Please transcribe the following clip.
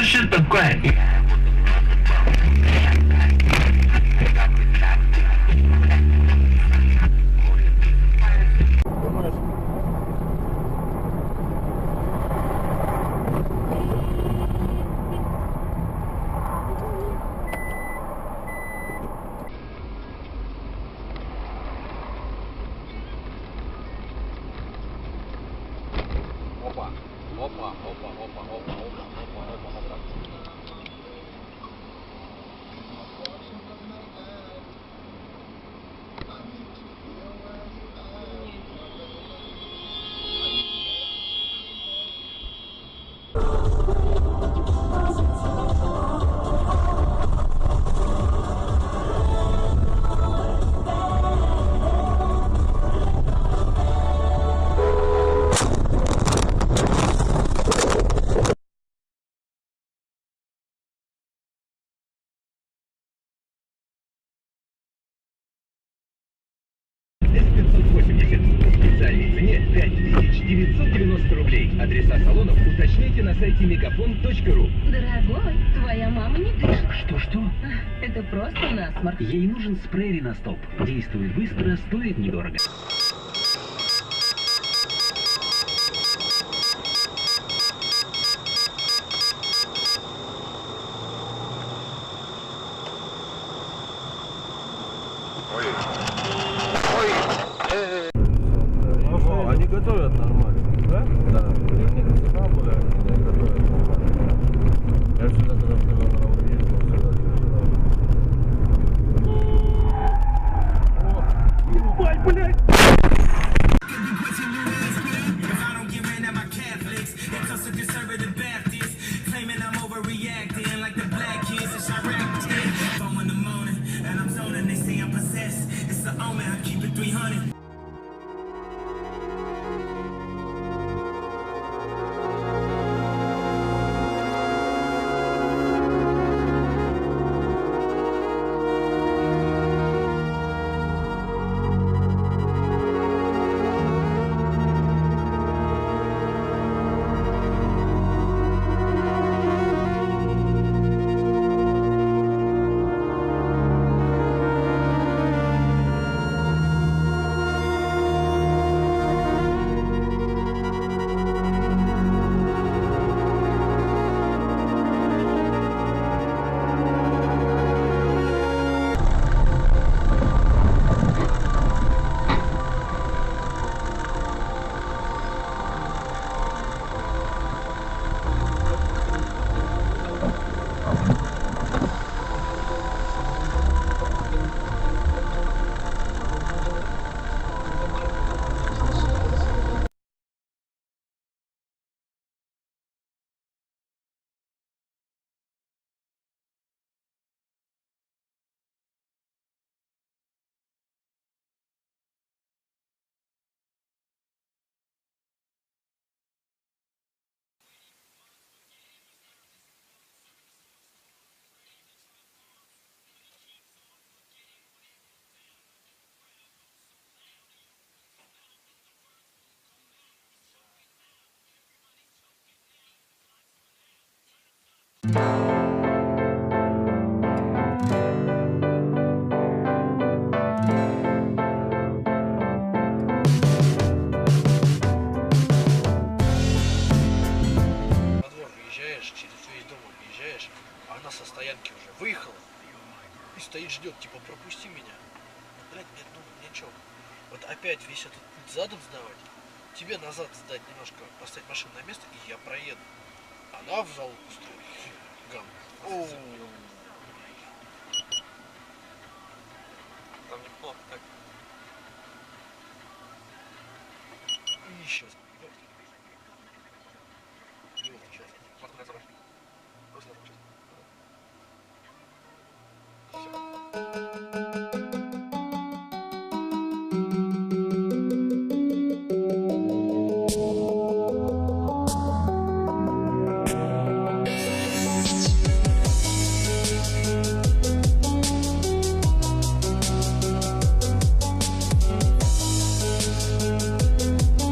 是本怪。Опа, опа, опа, опа, опа, опа, опа, опа, опа. Специальной цене 5990 рублей. Адреса салонов уточняйте на сайте мегафон.ру. Дорогой, твоя мама не дышит. Что? Это просто насморк. Ей нужен спрей Реностоп. Действует быстро, стоит недорого. Они готовят нормально, да? Да. Они всегда были, они готовят нормально. Я всегда, когда в Калининград ездил, всегда ездил. Ебать, блядь! Со стоянки уже выехала и стоит, ждет, типа, пропусти меня. Блять, нет, ну, ничего. Вот опять весь этот путь задом сдавать, тебе назад сдать немножко, поставить машину на место, и я проеду. Она в залу устроит. Гам. Оу. Там неплохо так. И сейчас.